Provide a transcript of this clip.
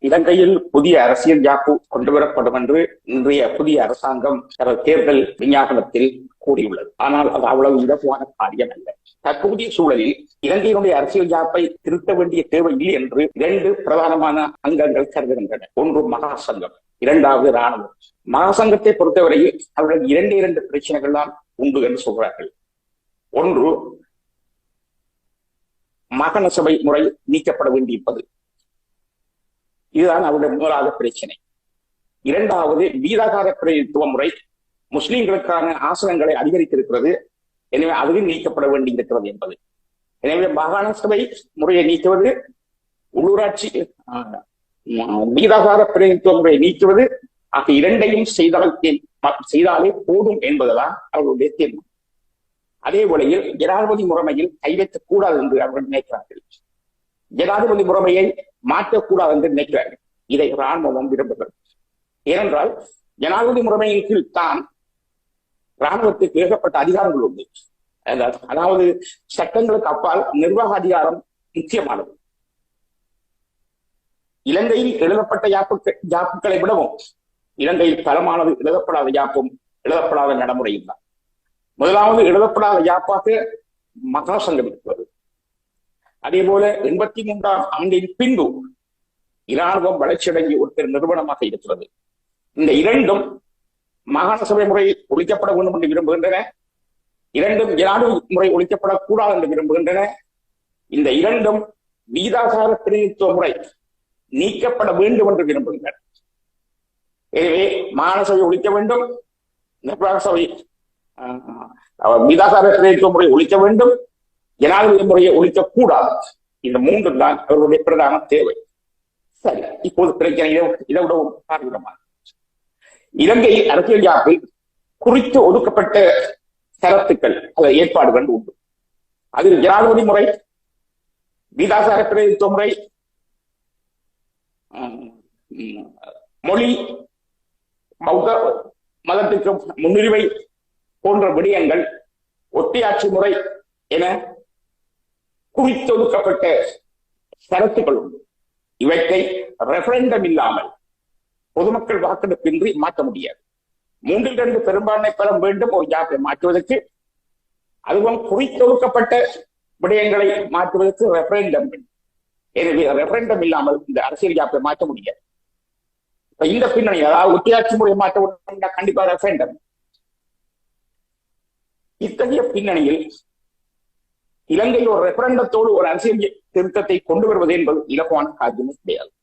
இலங்கையில் புதிய அரசியல் யாப்பு கொண்டுவரப்படும் என்று இன்றைய புதிய அரசாங்கம் தேர்தல் விஞ்ஞாபனத்தில் கூறியுள்ளது. ஆனால் அது அவ்வளவு இலகுவான காரியம் அல்ல. தற்போதைய சூழலில் இலங்கையினுடைய அரசியல் யாப்பை திருத்த வேண்டிய தேவை இல்லை என்று இரண்டு பிரதானமான அங்கங்கள் கருதுகின்றன. ஒன்று மகாசங்கம், இரண்டாவது இராணுவம். மகாசங்கத்தை பொறுத்தவரையில் அவர்கள் இரண்டு பிரச்சனைகள் தான் உண்டு என்று சொல்கிறார்கள். ஒன்று, மாகாண சபை முறை நீக்கப்பட வேண்டியிருப்பது, இதுதான் அவருடைய முதலாவது பிரச்சனை. இரண்டாவது, வீதாகார பிரதிநிதித்துவ முறை முஸ்லிம்களுக்கான ஆசனங்களை அதிகரித்திருக்கிறது, எனவே அதுவும் நீக்கப்பட வேண்டியிருக்கிறது என்பது. எனவே மாகாண சபை முறையை நீக்குவது, உள்ளூராட்சி வீதாகார பிரதிநிதித்துவ முறையை நீக்குவது ஆகிய இரண்டையும் செய்தாலே போதும் என்பதுதான் அவர்களுடைய தீர்மானம். அதே வேளையில் ஜனாதிபதி முறைமையில் கை வைக்கக் கூடாது என்று அவர்கள் நினைக்கிறார்கள். ஜனாதிபதி முறைமையை மாற்றக்கூடாது என்று நினைக்கிறார்கள். இதை இராணுவம் விரும்புகிறது. ஏனென்றால் ஜனாதிபதி முறைமையின் கீழ் தான் இராணுவத்துக்கு ஏகப்பட்ட அதிகாரங்கள் உண்டு. அதாவது சட்டங்களுக்கு அப்பால் நிர்வாக அதிகாரம் முக்கியமானது. இலங்கையில் எழுதப்பட்ட யாப்புக்களை விடவும் இலங்கையில் தரமானது எழுதப்படாத யாப்பும் எழுதப்படாத நடைமுறையும் தான். முதலாவது எழுதப்படாத யாப்பாக மகாசங்கம் இருக்கிறது. அதே போல 83ஆம் ஆண்டின் பின்பு இராணுவம் வளர்ச்சியடங்கிய ஒரு நிறுவனமாக இருக்கிறது. இந்த இரண்டும் மாகாண சபை முறை ஒழிக்கப்பட வேண்டும் என்று விரும்புகின்றன. இரண்டும் ஜனாதிபதி முறை ஒழிக்கப்படக்கூடாது என்று விரும்புகின்றன. இந்த இரண்டும் வீதாசார பிரதிநிதித்துவ முறை நீக்கப்பட வேண்டும் என்று விரும்புகின்றன. எனவே மாகாண சபை ஒழிக்க வேண்டும், நிர்வாக சபை வீதாசார பிரதிநிதித்துவ முறை ஒழிக்க வேண்டும், ஜனாதிபதி முறையை ஒழிக்கக்கூடாது. இந்த மூன்று தான் அவர்களுடைய பிரதான தேவை. சரி, இப்போது பிரச்சனை இதை விடவும் பார்க்கிறோமா? இலங்கை அரசியல் யாப்பில் குறித்து ஒதுக்கப்பட்ட சரத்துக்கள் ஏற்பாடுகள் உண்டு. அதில் ஜனாதிபதி முறை, வீதாசார பிரதிநிதித்துவ முறை, மொழி, பௌத்த மதத்துக்கு முன்னுரிமை போன்ற விடயங்கள், ஒற்றையாட்சி முறை என குறித்தொதுக்கப்பட்ட சரத்துக்கள் உண்டு. இவற்றை ரெஃபரண்டம் இல்லாமல் பொதுமக்கள் வாக்கெடுப்பின்றி மாற்ற முடியாது. 3/2 பெரும்பான்மை பெற வேண்டும் ஒரு யாப்பை மாற்றுவதற்கு. அதுவும் குறித்தொதுக்கப்பட்ட விடயங்களை மாற்றுவதற்கு ரெஃபரண்டம். எனவே ரெஃபரண்டம் இல்லாமல் இந்த அரசியல் யாப்பை மாற்ற முடியாது. இந்த பின்னணி, அதாவது ஒற்றையாட்சி முறையை மாற்ற கண்டிப்பா ரெஃபரண்டம். இத்தகைய பின்னணியில் இலங்கையில் ஒரு ரெஃபரண்டத்தோடு ஒரு அரசியல் திருத்தத்தை கொண்டு வருவது என்பது இலகுவான காரியமே கிடையாது.